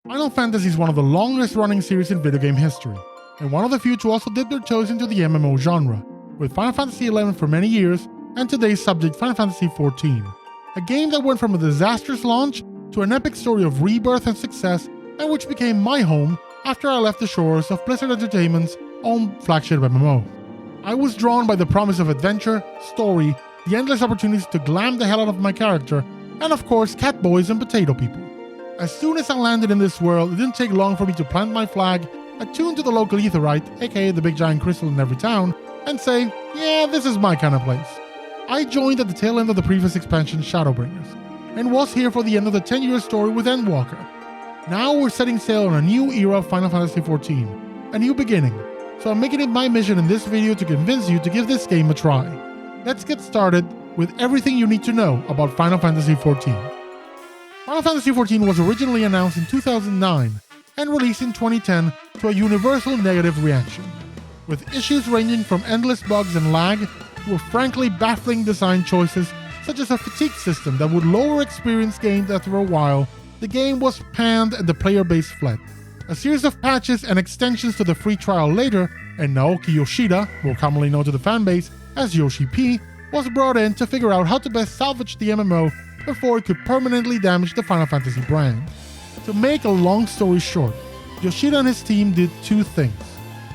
Final Fantasy is one of the longest running series in video game history, and one of the few to also dip their toes into the MMO genre, with Final Fantasy XI for many years, and today's subject Final Fantasy XIV. A game that went from a disastrous launch to an epic story of rebirth and success, and which became my home after I left the shores of Blizzard Entertainment's own flagship MMO. I was drawn by the promise of adventure, story, the endless opportunities to glam the hell out of my character, and of course cat boys and potato people. As soon as I landed in this world, it didn't take long for me to plant my flag, attune to the local aetheryte, aka the big giant crystal in every town, and say, yeah, this is my kind of place. I joined at the tail end of the previous expansion, Shadowbringers, and was here for the end of the 10-year story with Endwalker. Now we're setting sail on a new era of Final Fantasy XIV, a new beginning, so I'm making it my mission in this video to convince you to give this game a try. Let's get started with everything you need to know about Final Fantasy XIV. Final Fantasy XIV was originally announced in 2009 and released in 2010 to a universal negative reaction, with issues ranging from endless bugs and lag to frankly baffling design choices such as a fatigue system that would lower experience gained after a while. The game was panned and the player base fled. A series of patches and extensions to the free trial later, and Naoki Yoshida, more commonly known to the fanbase as Yoshi P, was brought in to figure out how to best salvage the MMO before it could permanently damage the Final Fantasy brand. To make a long story short, Yoshida and his team did two things.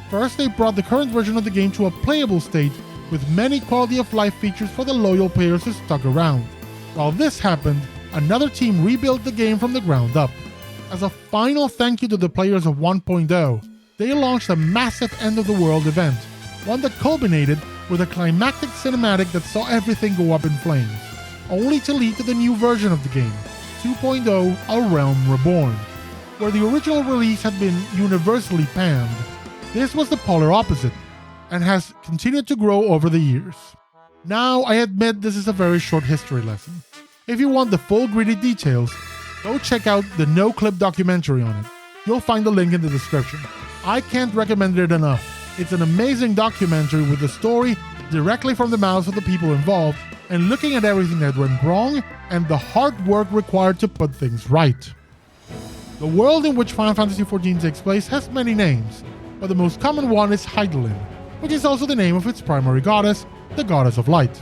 First, they brought the current version of the game to a playable state with many quality of life features for the loyal players who stuck around. While this happened, another team rebuilt the game from the ground up. As a final thank you to the players of 1.0, they launched a massive end-of-the-world event, one that culminated with a climactic cinematic that saw everything go up in flames, only to lead to the new version of the game, 2.0 A Realm Reborn. Where the original release had been universally panned, this was the polar opposite, and has continued to grow over the years. Now, I admit this is a very short history lesson. If you want the full gritty details, go check out the No Clip documentary on it. You'll find the link in the description. I can't recommend it enough. It's an amazing documentary with the story directly from the mouths of the people involved, and looking at everything that went wrong and the hard work required to put things right. The world in which Final Fantasy XIV takes place has many names, but the most common one is Hydaelyn, which is also the name of its primary goddess, the Goddess of Light.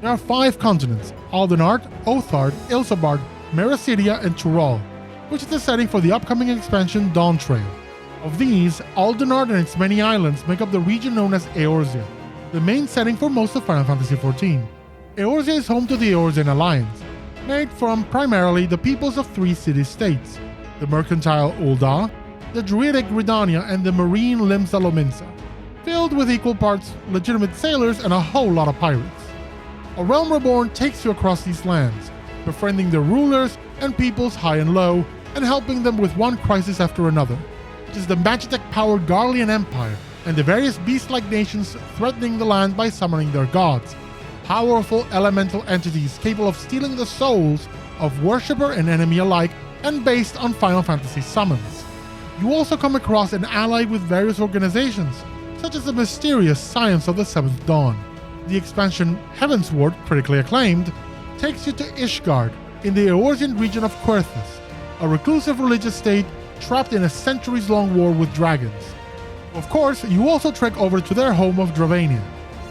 There are 5 continents: Aldernart, Othard, Ilsabard, Meracidia, and Tural, which is the setting for the upcoming expansion Dawntrail. Of these, Aldernart and its many islands make up the region known as Eorzea, the main setting for most of Final Fantasy XIV. Eorzea is home to the Eorzean Alliance, made from primarily the peoples of 3 city-states: the mercantile Ul'dah, the druidic Gridania, and the marine Limsa Lominsa, filled with equal parts legitimate sailors and a whole lot of pirates. A Realm Reborn takes you across these lands, befriending their rulers and peoples high and low, and helping them with one crisis after another, which is the Magitech-powered Garlean Empire and the various beast-like nations threatening the land by summoning their gods, powerful elemental entities capable of stealing the souls of worshipper and enemy alike, and based on Final Fantasy summons. You also come across an ally with various organizations, such as the mysterious Science of the Seventh Dawn. The expansion Heavensward, critically acclaimed, takes you to Ishgard, in the Eorzean region of Querthus, a reclusive religious state trapped in a centuries-long war with dragons. Of course, you also trek over to their home of Dravania.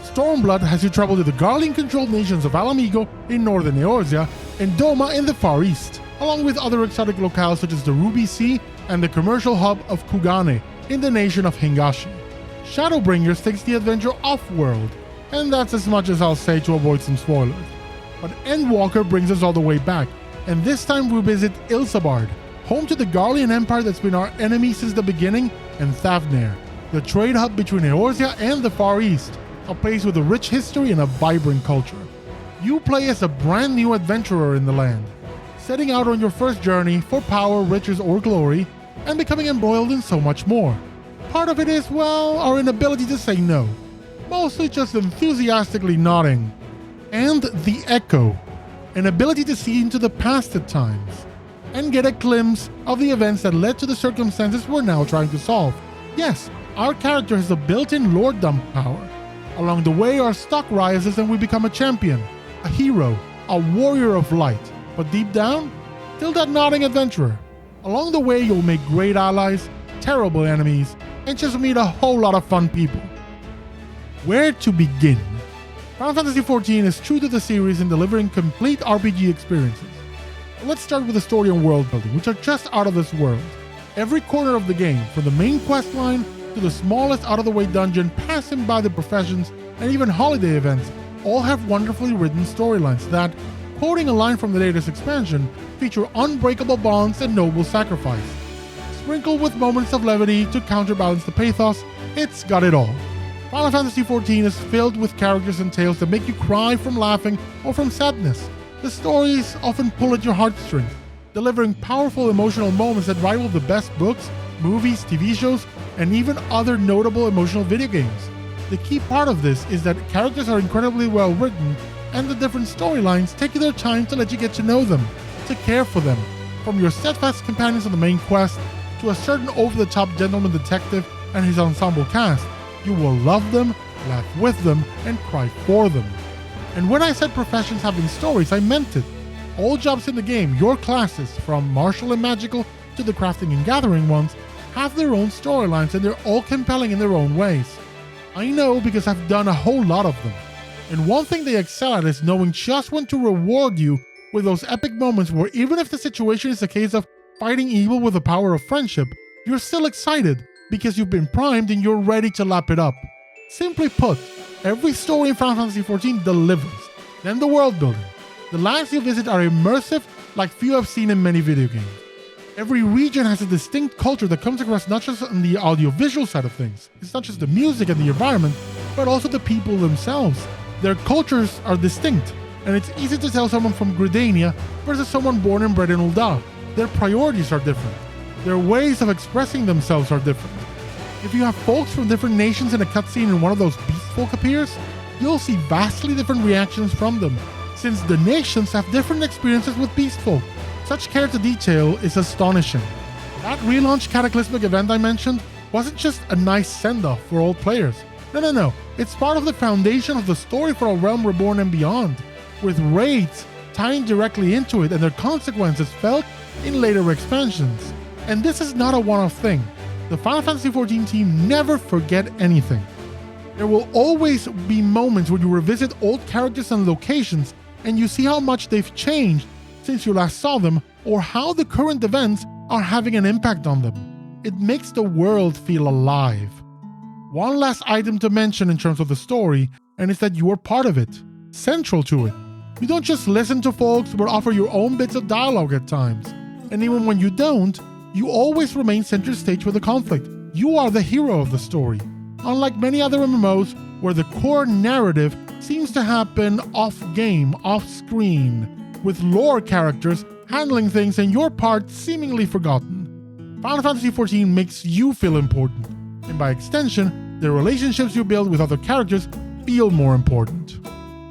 Stormblood has you travel to the Garlean-controlled nations of Alamigo in northern Eorzea and Doma in the Far East, along with other exotic locales such as the Ruby Sea and the commercial hub of Kugane in the nation of Hingashi. Shadowbringers takes the adventure off-world, and that's as much as I'll say to avoid some spoilers. But Endwalker brings us all the way back, and this time we visit Ilsabard, home to the Garlean Empire that's been our enemy since the beginning, and Thavnair, the trade hub between Eorzea and the Far East, a place with a rich history and a vibrant culture. You play as a brand new adventurer in the land, setting out on your first journey for power, riches, or glory, and becoming embroiled in so much more. Part of it is, well, our inability to say no, mostly just enthusiastically nodding. And the Echo, an ability to see into the past at times, and get a glimpse of the events that led to the circumstances we're now trying to solve. Yes, our character has a built-in lorddom power. Along the way, our stock rises and we become a champion, a hero, a warrior of light. But deep down, still that nodding adventurer. Along the way, you'll make great allies, terrible enemies, and just meet a whole lot of fun people. Where to begin? Final Fantasy XIV is true to the series in delivering complete RPG experiences. Let's start with the story and world building, which are just out of this world. Every corner of the game, from the main quest line to the smallest out-of-the-way dungeon, passing by the professions, and even holiday events, all have wonderfully written storylines that, quoting a line from the latest expansion, feature unbreakable bonds and noble sacrifice. Sprinkled with moments of levity to counterbalance the pathos, it's got it all. Final Fantasy XIV is filled with characters and tales that make you cry from laughing or from sadness. The stories often pull at your heartstrings, delivering powerful emotional moments that rival the best books, movies, TV shows, and even other notable emotional video games. The key part of this is that characters are incredibly well written, and the different storylines take their time to let you get to know them, to care for them. From your steadfast companions on the main quest, to a certain over-the-top gentleman detective and his ensemble cast, you will love them, laugh with them, and cry for them. And when I said professions having stories, I meant it. All jobs in the game, your classes, from martial and magical to the crafting and gathering ones, have their own storylines and they're all compelling in their own ways. I know because I've done a whole lot of them. And one thing they excel at is knowing just when to reward you with those epic moments where even if the situation is a case of fighting evil with the power of friendship, you're still excited because you've been primed and you're ready to lap it up. Simply put, every story in Final Fantasy XIV delivers. Then the world building. The lands you visit are immersive like few have seen in many video games. Every region has a distinct culture that comes across not just on the audiovisual side of things. It's not just the music and the environment, but also the people themselves. Their cultures are distinct, and it's easy to tell someone from Gridania versus someone born and bred in Ul'dah. Their priorities are different. Their ways of expressing themselves are different. If you have folks from different nations in a cutscene and one of those beast folk appears, you'll see vastly different reactions from them, since the nations have different experiences with beast folk. Such care to detail is astonishing. That relaunch Cataclysmic event I mentioned wasn't just a nice send-off for all players. No. It's part of the foundation of the story for A Realm Reborn and beyond, with raids tying directly into it and their consequences felt in later expansions. And this is not a one-off thing. The Final Fantasy XIV team never forget anything. There will always be moments where you revisit old characters and locations and you see how much they've changed since you last saw them, or how the current events are having an impact on them. It makes the world feel alive. One last item to mention in terms of the story, and it's that you are part of it, central to it. You don't just listen to folks, but offer your own bits of dialogue at times. And even when you don't, you always remain center stage with the conflict. You are the hero of the story. Unlike many other MMOs, where the core narrative seems to happen off-game, off-screen, with lore characters handling things and your part seemingly forgotten. Final Fantasy XIV makes you feel important, and by extension, the relationships you build with other characters feel more important.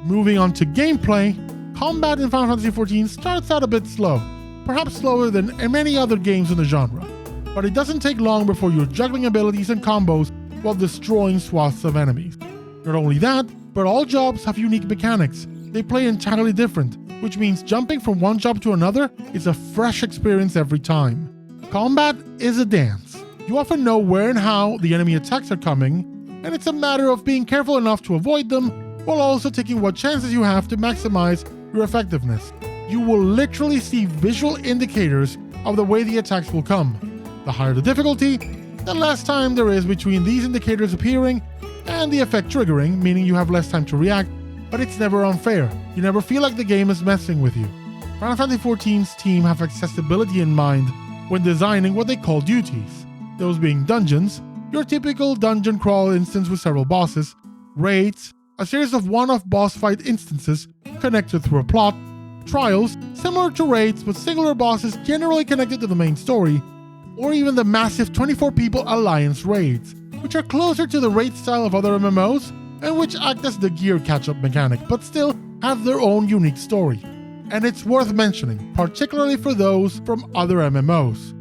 Moving on to gameplay, combat in Final Fantasy XIV starts out a bit slow, perhaps slower than many other games in the genre, but it doesn't take long before you're juggling abilities and combos while destroying swaths of enemies. Not only that, but all jobs have unique mechanics. They play entirely different, which means jumping from one job to another is a fresh experience every time. Combat is a dance. You often know where and how the enemy attacks are coming, and it's a matter of being careful enough to avoid them, while also taking what chances you have to maximize your effectiveness. You will literally see visual indicators of the way the attacks will come. The higher the difficulty, the less time there is between these indicators appearing and the effect triggering, meaning you have less time to react, but it's never unfair. You never feel like the game is messing with you. Final Fantasy XIV's team have accessibility in mind when designing what they call duties. Those being dungeons, your typical dungeon crawl instance with several bosses, raids, a series of one-off boss fight instances connected through a plot, trials, similar to raids but singular bosses generally connected to the main story, or even the massive 24-people Alliance raids, which are closer to the raid style of other MMOs, and which act as the gear catch-up mechanic, but still have their own unique story. And it's worth mentioning, particularly for those from other MMOs.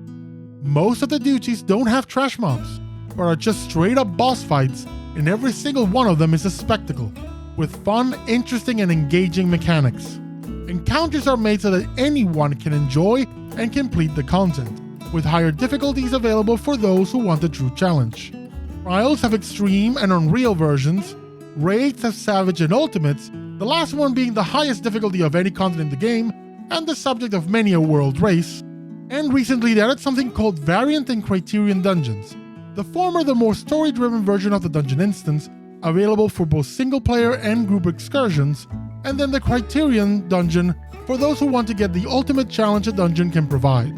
Most of the duties don't have trash mobs, but are just straight-up boss fights, and every single one of them is a spectacle, with fun, interesting, and engaging mechanics. Encounters are made so that anyone can enjoy and complete the content. with higher difficulties available for those who want a true challenge. Trials have extreme and unreal versions, raids have savage and ultimates, the last one being the highest difficulty of any content in the game and the subject of many a world race. And recently they added something called Variant and Criterion Dungeons, the former the more story-driven version of the dungeon instance, available for both single-player and group excursions, and then the Criterion Dungeon for those who want to get the ultimate challenge a dungeon can provide.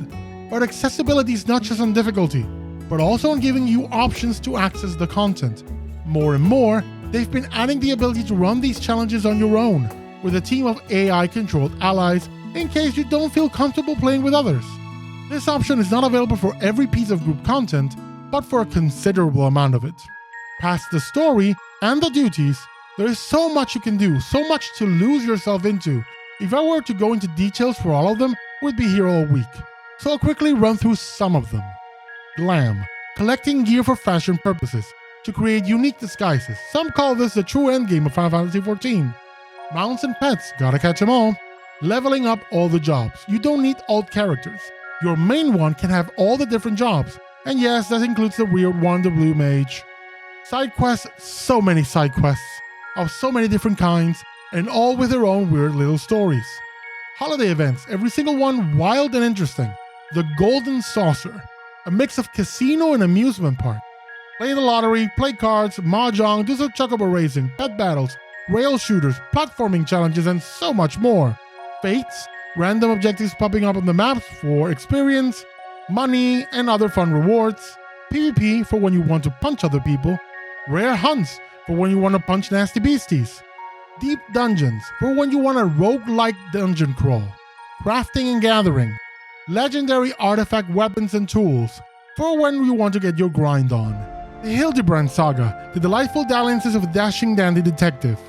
But accessibility is not just on difficulty, but also on giving you options to access the content. More and more, they've been adding the ability to run these challenges on your own, with a team of AI-controlled allies in case you don't feel comfortable playing with others. This option is not available for every piece of group content, but for a considerable amount of it. Past the story and the duties, there is so much you can do, so much to lose yourself into. If I were to go into details for all of them, we'd be here all week. So I'll quickly run through some of them. Glam, collecting gear for fashion purposes, to create unique disguises. Some call this the true endgame of Final Fantasy XIV. Mounts and pets, gotta catch them all. Leveling up all the jobs. You don't need alt characters. Your main one can have all the different jobs. And yes, that includes the weird one, the Blue Mage. Side quests, so many side quests, of so many different kinds, and all with their own weird little stories. Holiday events, every single one wild and interesting. The Golden Saucer, a mix of casino and amusement park. Play the lottery, play cards, mahjong, do some chocobo racing, pet battles, rail shooters, platforming challenges, and so much more. Fates, random objectives popping up on the maps for experience, money, and other fun rewards. PvP for when you want to punch other people. Rare hunts for when you want to punch nasty beasties. Deep dungeons for when you want a roguelike dungeon crawl. Crafting and gathering. Legendary artifact weapons and tools for when you want to get your grind on. The Hildebrand Saga, the delightful dalliances of a dashing dandy detective.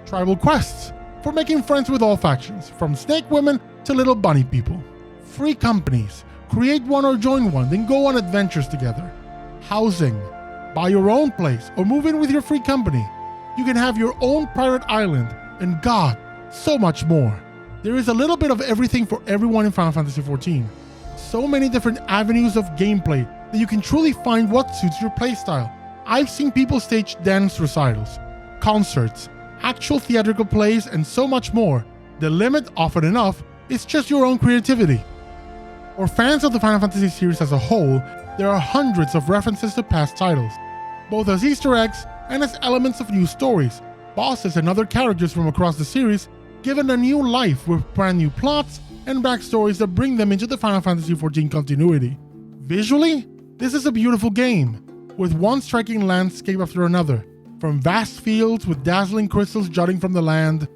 Tribal quests for making friends with all factions, from snake women to little bunny people. Free companies, create one or join one, then go on adventures together. Housing, buy your own place or move in with your free company. You can have your own private island, and God, so much more. There is a little bit of everything for everyone in Final Fantasy XIV. So many different avenues of gameplay that you can truly find what suits your playstyle. I've seen people stage dance recitals, concerts, actual theatrical plays, and so much more. The limit, often enough, is just your own creativity. For fans of the Final Fantasy series as a whole, there are hundreds of references to past titles, both as Easter eggs and as elements of new stories, bosses and other characters from across the series given a new life with brand new plots and backstories that bring them into the Final Fantasy XIV continuity. Visually, this is a beautiful game, with one striking landscape after another, from vast fields with dazzling crystals jutting from the land,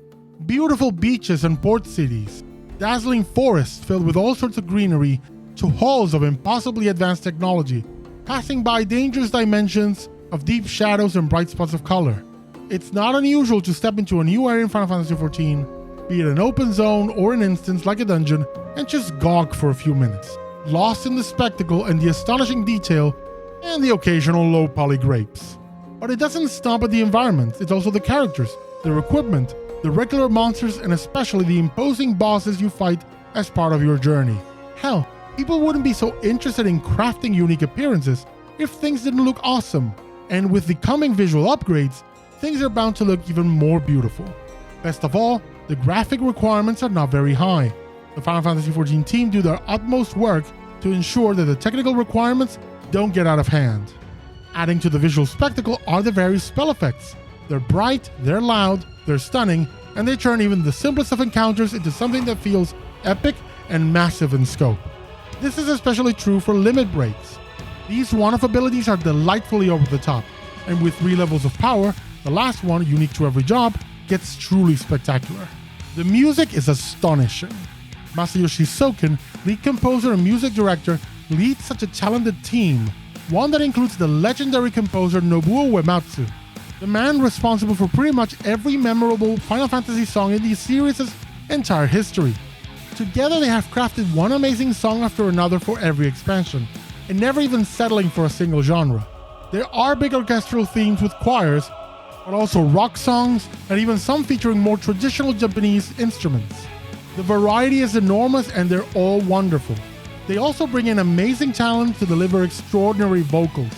beautiful beaches and port cities, dazzling forests filled with all sorts of greenery, to halls of impossibly advanced technology, passing by dangerous dimensions of deep shadows and bright spots of color. It's not unusual to step into a new area in Final Fantasy XIV, be it an open zone or an instance like a dungeon, and just gawk for a few minutes, lost in the spectacle and the astonishing detail and the occasional low-poly grapes. But it doesn't stop at the environment, it's also the characters, their equipment, the regular monsters, and especially the imposing bosses you fight as part of your journey. Hell, people wouldn't be so interested in crafting unique appearances if things didn't look awesome, and with the coming visual upgrades, things are bound to look even more beautiful. Best of all, the graphic requirements are not very high. The Final Fantasy XIV team do their utmost work to ensure that the technical requirements don't get out of hand. Adding to the visual spectacle are the various spell effects. They're bright, they're loud, they're stunning, and they turn even the simplest of encounters into something that feels epic and massive in scope. This is especially true for limit breaks. These one-off abilities are delightfully over the top, and with 3 levels of power, the last one, unique to every job, gets truly spectacular. The music is astonishing. Masayoshi Soken, lead composer and music director, leads such a talented team, one that includes the legendary composer Nobuo Uematsu, the man responsible for pretty much every memorable Final Fantasy song in the series' entire history. Together they have crafted one amazing song after another for every expansion, and never even settling for a single genre. There are big orchestral themes with choirs, but also rock songs, and even some featuring more traditional Japanese instruments. The variety is enormous and they're all wonderful. They also bring in amazing talent to deliver extraordinary vocals,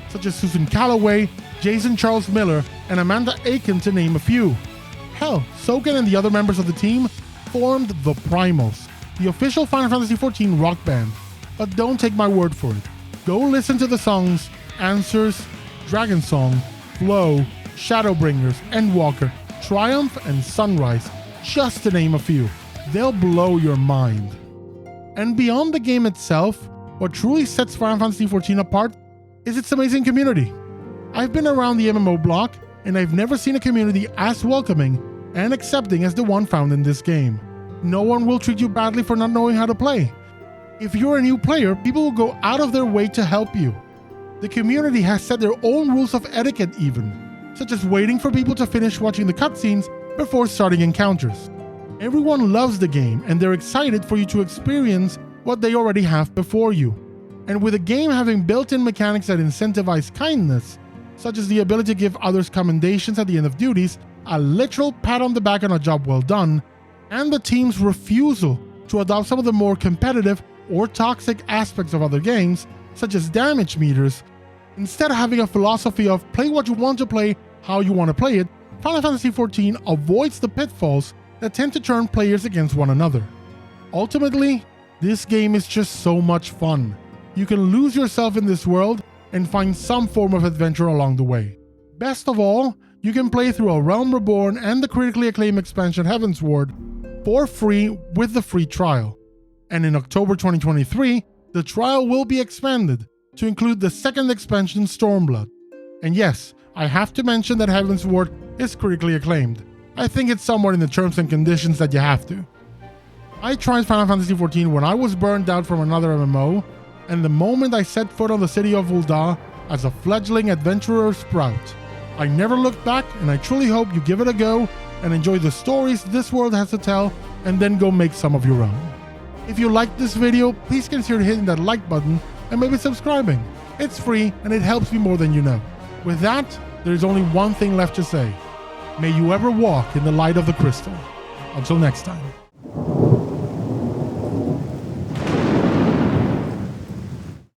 such as Susan Calloway, Jason Charles Miller, and Amanda Aiken, to name a few. Hell, Soken and the other members of the team formed the Primals, the official Final Fantasy XIV rock band. But don't take my word for it. Go listen to the songs Answers, Dragon Song, Flow, Shadowbringers, Endwalker, Triumph, and Sunrise, just to name a few. They'll blow your mind. And beyond the game itself, what truly sets Final Fantasy XIV apart is its amazing community. I've been around the MMO block, and I've never seen a community as welcoming and accepting as the one found in this game. No one will treat you badly for not knowing how to play. If you're a new player, people will go out of their way to help you. The community has set their own rules of etiquette even, such as waiting for people to finish watching the cutscenes before starting encounters. Everyone loves the game, and they're excited for you to experience what they already have before you. And with the game having built-in mechanics that incentivize kindness, such as the ability to give others commendations at the end of duties, a literal pat on the back on a job well done, and the team's refusal to adopt some of the more competitive or toxic aspects of other games, such as damage meters, instead of having a philosophy of play what you want to play, how you want to play it, Final Fantasy XIV avoids the pitfalls that tend to turn players against one another. Ultimately, this game is just so much fun. You can lose yourself in this world and find some form of adventure along the way. Best of all, you can play through A Realm Reborn and the critically acclaimed expansion Heavensward for free with the free trial. And in October 2023, the trial will be expanded to include the second expansion, Stormblood. And yes, I have to mention that Heavensward is critically acclaimed. I think it's somewhere in the terms and conditions that you have to. I tried Final Fantasy XIV when I was burned out from another MMO, and the moment I set foot on the city of Ul'dah as a fledgling adventurer sprout, I never looked back, and I truly hope you give it a go and enjoy the stories this world has to tell, and then go make some of your own. If you liked this video, please consider hitting that like button and maybe subscribing. It's free and it helps me more than you know. With that, there's only one thing left to say. May you ever walk in the light of the crystal. Until next time.